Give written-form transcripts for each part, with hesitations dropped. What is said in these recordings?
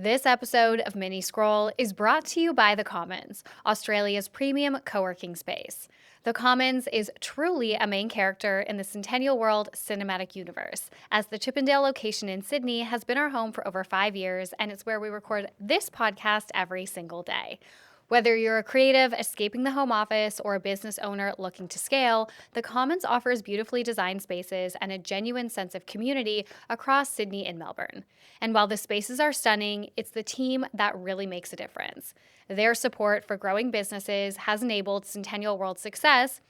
This episode of Mini Scroll is brought to you by The Commons, Australia's premium co-working space. The Commons is truly a main character in the Centennial World cinematic universe, as the Chippendale location in Sydney has been our home for over 5 years, and it's where we record this podcast every single day. Whether you're a creative escaping the home office or a business owner looking to scale, The Commons offers beautifully designed spaces and a genuine sense of community across Sydney and Melbourne. And while the spaces are stunning, it's the team that really makes a difference. Their support for growing businesses has enabled Centennial World's success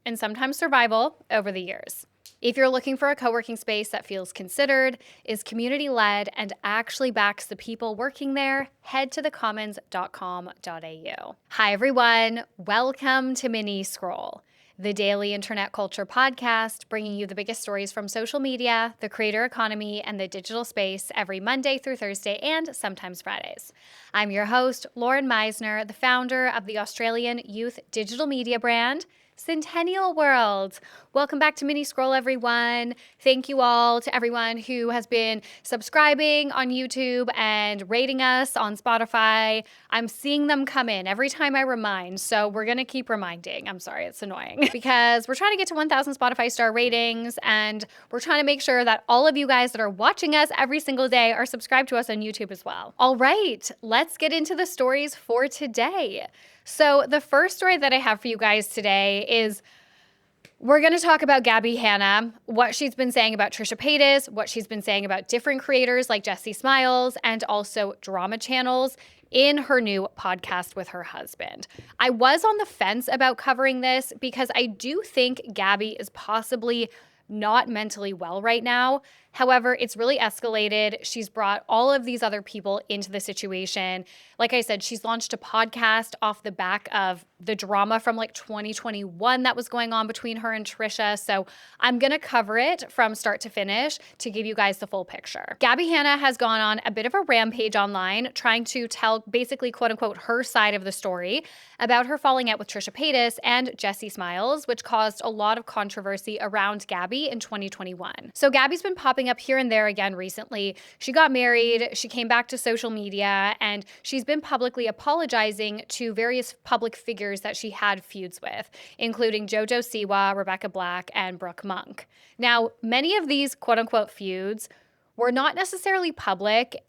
and sometimes survival over the years. If you're looking for a co-working space that feels considered, is community-led, and actually backs the people working there, head to thecommons.com.au. Hi, everyone. Welcome to Mini Scroll, the daily internet culture podcast bringing you the biggest stories from social media, the creator economy, and the digital space every Monday through Thursday and sometimes Fridays. I'm your host, Lauren Meisner, the founder of the Australian youth digital media brand, Centennial World. Welcome back to Mini Scroll, everyone. Thank you all to everyone who has been subscribing on YouTube and rating us on Spotify. I'm seeing them come in every time I remind, so we're going to keep reminding. I'm sorry, it's annoying because we're trying to get to 1,000 Spotify star ratings, and we're trying to make sure that all of you guys that are watching us every single day are subscribed to us on YouTube as well. All right, let's get into the stories for today. So the first story that I have for you guys today is we're going to talk about Gabbie Hanna, what she's been saying about Trisha Paytas, what she's been saying about different creators like Jessie Smiles, and also drama channels in her new podcast with her husband. I was on the fence about covering this because I do think Gabbie is possibly not mentally well right now. However, it's really escalated. She's brought all of these other people into the situation. Like I said, she's launched a podcast off the back of the drama from like 2021 that was going on between her and Trisha. So I'm going to cover it from start to finish to give you guys the full picture. Gabbie Hanna has gone on a bit of a rampage online, trying to tell basically, quote unquote, her side of the story about her falling out with Trisha Paytas and Jessie Smiles, which caused a lot of controversy around Gabbie in 2021. So Gabbie's been popping up here and there again recently. She got married, she came back to social media, and she's been publicly apologizing to various public figures that she had feuds with, including JoJo Siwa, Rebecca Black, and Brooke Monk. Now, many of these quote-unquote feuds were not necessarily public,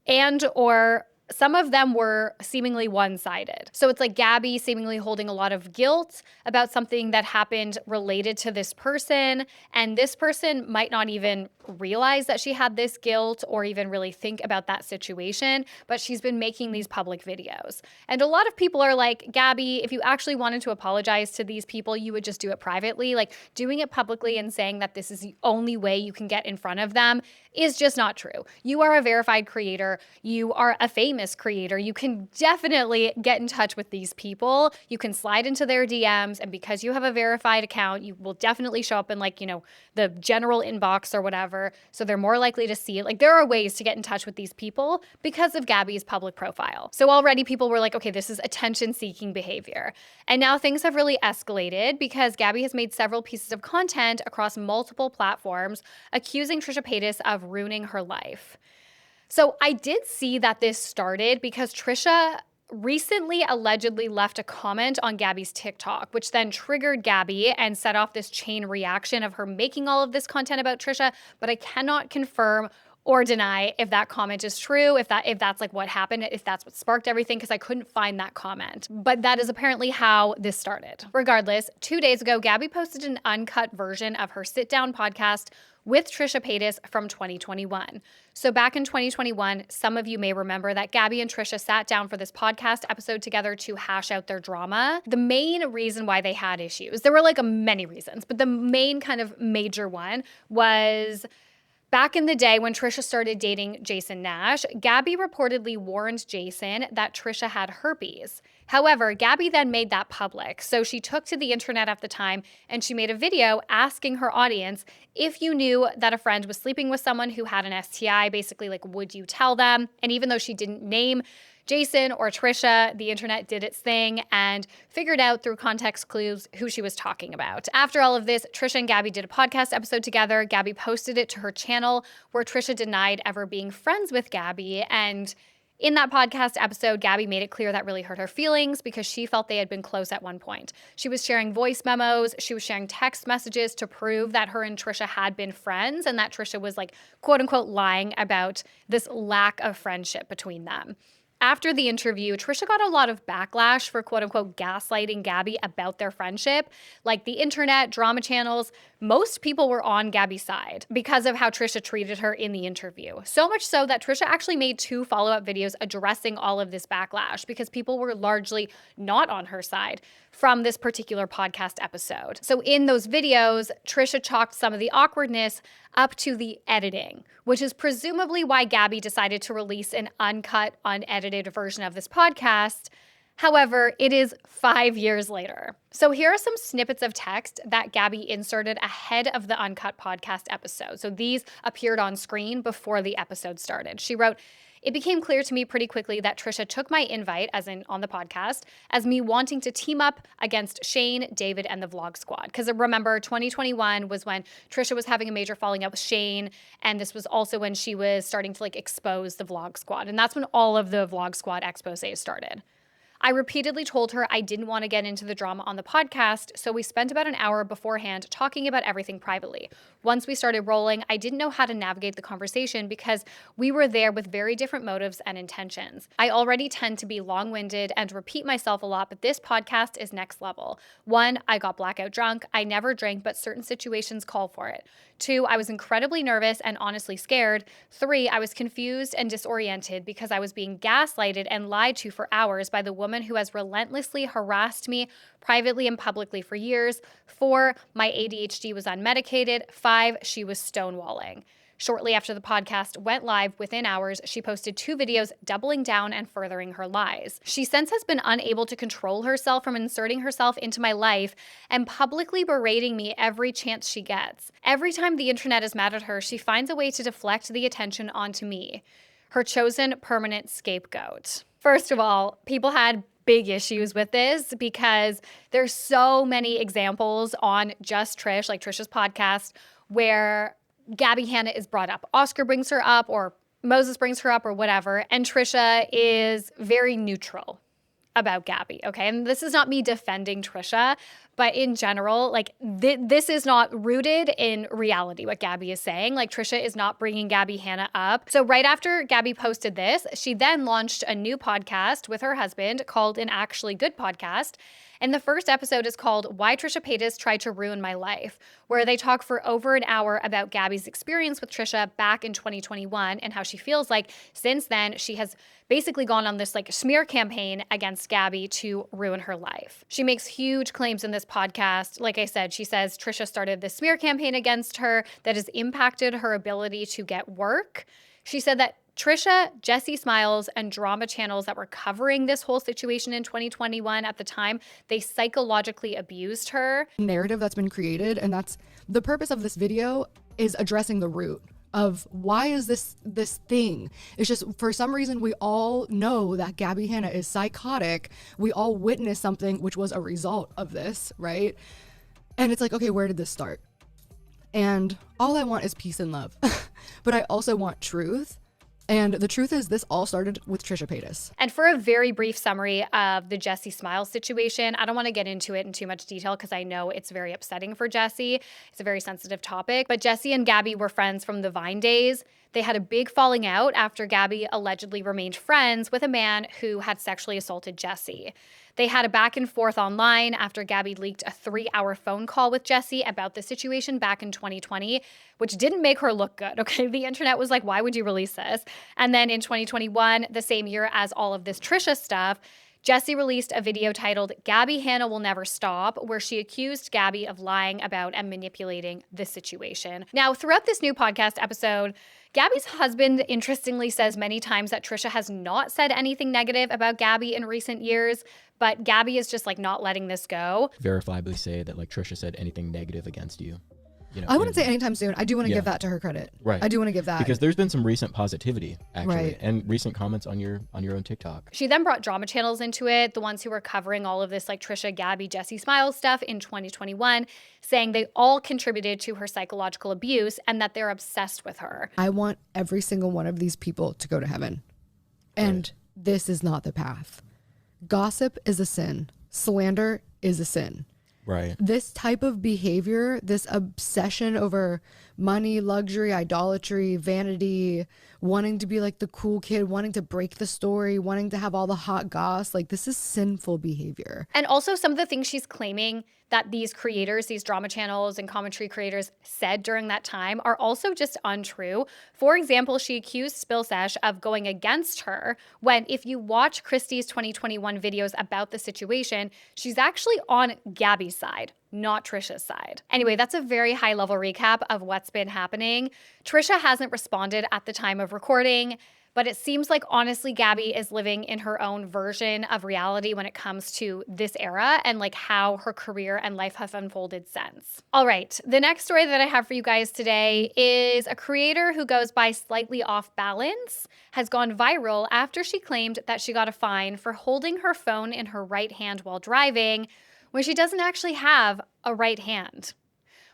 and or some of them were seemingly one-sided. So it's like Gabbie seemingly holding a lot of guilt about something that happened related to this person, and this person might not even realize that she had this guilt or even really think about that situation, but she's been making these public videos. And a lot of people are like, Gabbie, if you actually wanted to apologize to these people, you would just do it privately. Like, doing it publicly and saying that this is the only way you can get in front of them is just not true. You are a verified creator. You are a famous creator. You can definitely get in touch with these people. You can slide into their DMs, and because you have a verified account, you will definitely show up in the general inbox or whatever. So they're more likely to see it. Like, there are ways to get in touch with these people because of Gabbie's public profile. So already people were like, okay, this is attention-seeking behavior. And now things have really escalated because Gabbie has made several pieces of content across multiple platforms accusing Trisha Paytas of ruining her life. So I did see that this started because Trisha recently allegedly left a comment on Gabbie's TikTok, which then triggered Gabbie and set off this chain reaction of her making all of this content about Trisha, but I cannot confirm or deny if that comment is true, if that's like what happened, if that's what sparked everything, because I couldn't find that comment. But that is apparently how this started. Regardless, 2 days ago, Gabbie posted an uncut version of her sit-down podcast with Trisha Paytas from 2021. So back in 2021, some of you may remember that Gabbie and Trisha sat down for this podcast episode together to hash out their drama. The main reason why they had issues, there were like many reasons, but the main kind of major one was back in the day when Trisha started dating Jason Nash, Gabbie reportedly warned Jason that Trisha had herpes. However, Gabbie then made that public. So she took to the internet at the time and she made a video asking her audience, if you knew that a friend was sleeping with someone who had an STI, basically like, would you tell them? And even though she didn't name Jason or Trisha, the internet did its thing and figured out through context clues who she was talking about. After all of this, Trisha and Gabbie did a podcast episode together. Gabbie posted it to her channel where Trisha denied ever being friends with Gabbie, and In that podcast episode, Gabbie made it clear that really hurt her feelings because she felt they had been close at one point. She was sharing voice memos, she was sharing text messages to prove that her and Trisha had been friends and that Trisha was like, quote unquote, lying about this lack of friendship between them. After the interview, Trisha got a lot of backlash for quote unquote gaslighting Gabbie about their friendship. Like the internet, drama channels, most people were on Gabbie's side because of how Trisha treated her in the interview. So much so that Trisha actually made 2 follow-up videos addressing all of this backlash because people were largely not on her side from this particular podcast episode. So in those videos, Trisha chalked some of the awkwardness up to the editing, which is presumably why Gabbie decided to release an uncut, unedited version of this podcast. However, it is 5 years later. So here are some snippets of text that Gabbie inserted ahead of the uncut podcast episode. So these appeared on screen before the episode started. She wrote, "It became clear to me pretty quickly that Trisha took my invite, as in on the podcast, as me wanting to team up against Shane, David, and the Vlog Squad." Because remember, 2021 was when Trisha was having a major falling out with Shane, and this was also when she was starting to expose the Vlog Squad. And that's when all of the Vlog Squad exposés started. "I repeatedly told her I didn't want to get into the drama on the podcast, so we spent about an hour beforehand talking about everything privately. Once we started rolling, I didn't know how to navigate the conversation because we were there with very different motives and intentions. I already tend to be long-winded and repeat myself a lot, but this podcast is next level. 1, I got blackout drunk. I never drink, but certain situations call for it. 2, I was incredibly nervous and honestly scared. 3, I was confused and disoriented because I was being gaslighted and lied to for hours by the woman who has relentlessly harassed me privately and publicly for years. 4, my ADHD was unmedicated. 5, she was stonewalling." Shortly after the podcast went live, within hours, she posted 2 videos doubling down and furthering her lies. "She since has been unable to control herself from inserting herself into my life and publicly berating me every chance she gets. Every time the internet is mad at her, she finds a way to deflect the attention onto me, her chosen permanent scapegoat." First of all, people had big issues with this because there's so many examples on Just Trish, like Trisha's podcast, where Gabbie Hanna is brought up. Oscar brings her up, or Moses brings her up, or whatever, and Trisha is very neutral about Gabbie, okay? And this is not me defending Trisha, but in general, this is not rooted in reality, what Gabbie is saying. Trisha is not bringing Gabbie Hanna up. So right after Gabbie posted this, she then launched a new podcast with her husband called An Actually Good Podcast. And the first episode is called Why Trisha Paytas Tried to Ruin My Life, where they talk for over an hour about Gabbie's experience with Trisha back in 2021 and how she feels like since then she has basically gone on this smear campaign against Gabbie to ruin her life. She makes huge claims in this podcast. Like I said, she says Trisha started this smear campaign against her that has impacted her ability to get work. She said that Trisha, Jessie Smiles, and drama channels that were covering this whole situation in 2021 at the time, they psychologically abused her. Narrative that's been created, and that's the purpose of this video, is addressing the root of why is this thing. It's just, for some reason, we all know that Gabbie Hanna is psychotic. We all witnessed something which was a result of this, right? And it's okay, where did this start? And all I want is peace and love. But I also want truth. And the truth is, this all started with Trisha Paytas. And for a very brief summary of the Jessie Smiles situation, I don't want to get into it in too much detail because I know it's very upsetting for Jessie. It's a very sensitive topic. But Jessie and Gabbie were friends from the Vine days. They had a big falling out after Gabbie allegedly remained friends with a man who had sexually assaulted Jessie. They had a back and forth online after Gabbie leaked a 3-hour phone call with Jessie about the situation back in 2020, which didn't make her look good, okay? The internet was like, why would you release this? And then in 2021, the same year as all of this Trisha stuff, Jessie released a video titled Gabbie Hanna Will Never Stop, where she accused Gabbie of lying about and manipulating the situation. Now, throughout this new podcast episode, Gabbie's husband interestingly says many times that Trisha has not said anything negative about Gabbie in recent years, but Gabbie is just not letting this go. Verifiably say that Trisha said anything negative against you. I wouldn't say anytime soon. I do want to give that to her credit. Right. I do want to give that. Because there's been some recent positivity, actually, right, and recent comments on your own TikTok. She then brought drama channels into it, the ones who were covering all of this Trisha, Gabbie, Jessie Smiles stuff in 2021, saying they all contributed to her psychological abuse and that they're obsessed with her. I want every single one of these people to go to heaven. And this is not the path. Gossip is a sin. Slander is a sin. Right. This type of behavior, this obsession over money, luxury, idolatry, vanity, wanting to be like the cool kid, wanting to break the story, wanting to have all the hot goss, like this is sinful behavior. And also some of the things she's claiming that these creators, these drama channels and commentary creators said during that time are also just untrue. For example, she accused Spillsesh of going against her when, if you watch Christie's 2021 videos about the situation, she's actually on Gabbie's side, not Trisha's side. Anyway, that's a very high level recap of what's been happening. Trisha hasn't responded at the time of recording, but it seems like, honestly, Gabbie is living in her own version of reality when it comes to this era and like how her career and life have unfolded since. All right, the next story that I have for you guys today is a creator who goes by Slightly Off Balance has gone viral after she claimed that she got a fine for holding her phone in her right hand while driving when she doesn't actually have a right hand.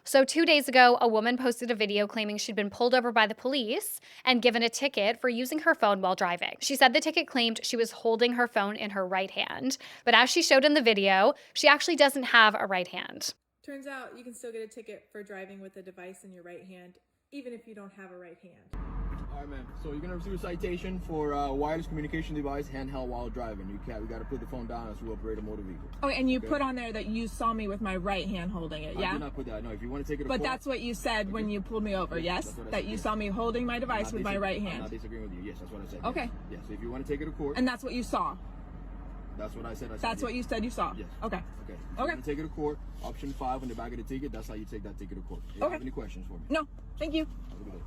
So 2 days ago, a woman posted a video claiming she'd been pulled over by the police and given a ticket for using her phone while driving. She said the ticket claimed she was holding her phone in her right hand, but as she showed in the video, she actually doesn't have a right hand. Turns out you can still get a ticket for driving with a device in your right hand, even if you don't have a right hand. All right, man. So you're gonna receive a citation for wireless communication device handheld while driving. You gotta put the phone down as we operate a motor vehicle. Oh, and you put on there that you saw me with my right hand holding it, yeah? I did not put that. No, if you want to take it to But court, that's what you said when you pulled me over, yes? that's what I That said, you yes. saw me holding my device with my right I'm not hand. disagreeing with you. Yes, that's what I said. Okay. Yes. So if you want to take it to court, And that's what you saw? that's what I said. That's what you said you saw? Yes. Okay. Okay. If you Okay. want to take it to court, option 5 on the back of the ticket. That's how you take that ticket to court. Do you Okay. have any questions for me? No, thank you. Have a good day.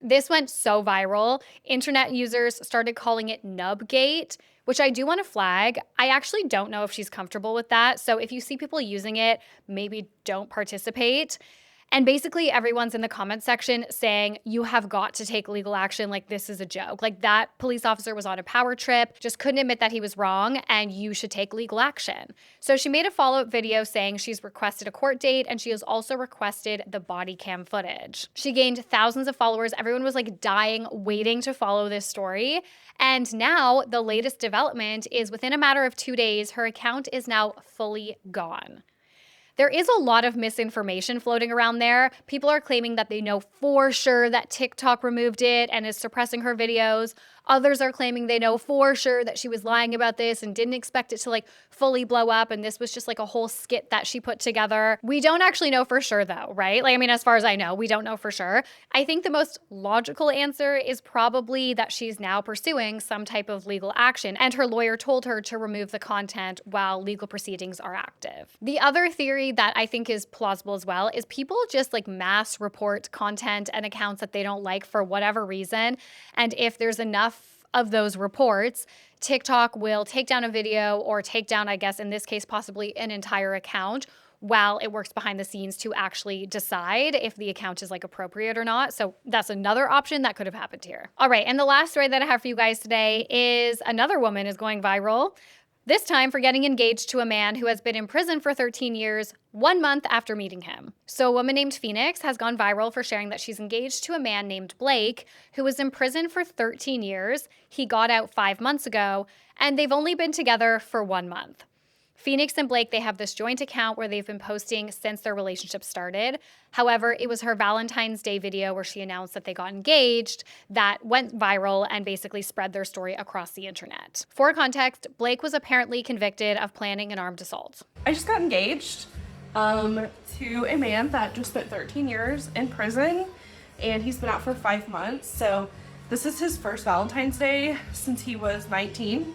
This went so viral. Internet users started calling it Nubgate, which I do want to flag. I actually don't know if she's comfortable with that. So if you see people using it, maybe don't participate. And basically everyone's in the comment section saying, you have got to take legal action. Like, this is a joke. Like, that police officer was on a power trip, just couldn't admit that he was wrong, and you should take legal action. So she made a follow-up video saying she's requested a court date, and she has also requested the body cam footage. She gained thousands of followers. Everyone was like dying, waiting to follow this story. And now the latest development is within a matter of 2 days, her account is now fully gone. There is a lot of misinformation floating around there. People are claiming that they know for sure that TikTok removed it and is suppressing her videos. Others are claiming they know for sure that she was lying about this and didn't expect it to like fully blow up, and this was just like a whole skit that she put together. We don't actually know for sure though, right? Like, I mean, as far as I know, we don't know for sure. I think the most logical answer is probably that she's now pursuing some type of legal action, and her lawyer told her to remove the content while legal proceedings are active. The other theory that I think is plausible as well is people just like mass report content and accounts that they don't like for whatever reason, and if there's enough of those reports, TikTok will take down a video or take down, I guess, in this case, possibly an entire account while it works behind the scenes to actually decide if the account is like appropriate or not. So that's another option that could have happened here. All right, and the last story that I have for you guys today is another woman is going viral. This time for getting engaged to a man who has been in prison for 13 years, 1 month after meeting him. So a woman named Pheonix has gone viral for sharing that she's engaged to a man named Blaec, who was in prison for 13 years. He got out 5 months ago, and they've only been together for 1 month. Pheonix and Blaec, they have this joint account where they've been posting since their relationship started. However, it was her Valentine's Day video where she announced that they got engaged that went viral and basically spread their story across the internet. For context, Blaec was apparently convicted of planning an armed assault. I just got engaged to a man that just spent 13 years in prison, and he's been out for 5 months. So this is his first Valentine's Day since he was 19.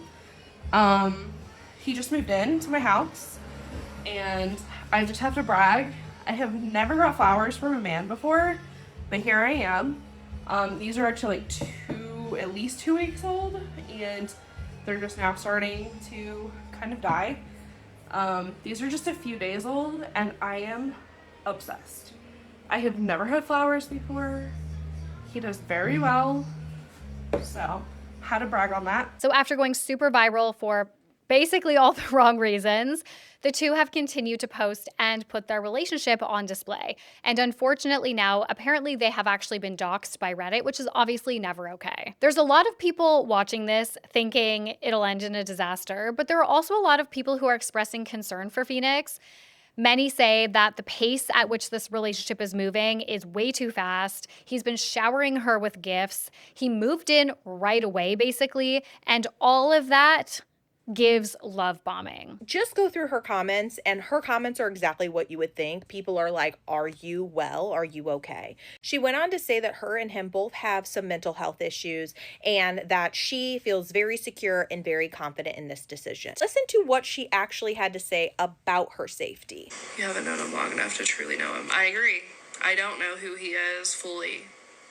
He just moved into my house, and I just have to brag, I have never got flowers from a man before, but here I am. These are actually like at least 2 weeks old, and they're just now starting to kind of die. These are just a few days old, and I am obsessed. I have never had flowers before. He does very well, so had to brag on that. So after going super viral for basically all the wrong reasons. The two have continued to post and put their relationship on display. And unfortunately now, apparently they have actually been doxxed by Reddit, which is obviously never okay. There's a lot of people watching this thinking it'll end in a disaster, but there are also a lot of people who are expressing concern for Pheonix. Many say that the pace at which this relationship is moving is way too fast. He's been showering her with gifts. He moved in right away, basically, and all of that gives love bombing. Just go through her comments, and her comments are exactly what you would think. People are like, are you well? Are you okay? She went on to say that her and him both have some mental health issues and that she feels very secure and very confident in this decision. Listen to what she actually had to say about her safety. You haven't known him long enough to truly know him. I agree. I don't know who he is fully.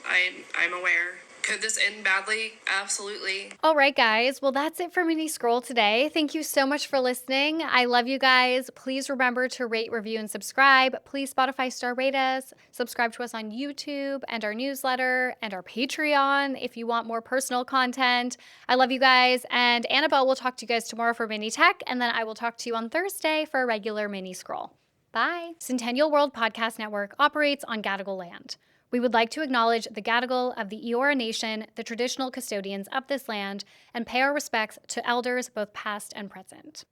I'm aware. Could this end badly? Absolutely. All right, guys. Well, that's it for Mini Scroll today. Thank you so much for listening. I love you guys. Please remember to rate, review, and subscribe. Please Spotify star rate us. Subscribe to us on YouTube and our newsletter and our Patreon if you want more personal content. I love you guys. And Annabelle will talk to you guys tomorrow for Mini Tech, and then I will talk to you on Thursday for a regular Mini Scroll. Bye. Centennial World Podcast Network operates on Gadigal land. We would like to acknowledge the Gadigal of the Eora Nation, the traditional custodians of this land, and pay our respects to elders both past and present.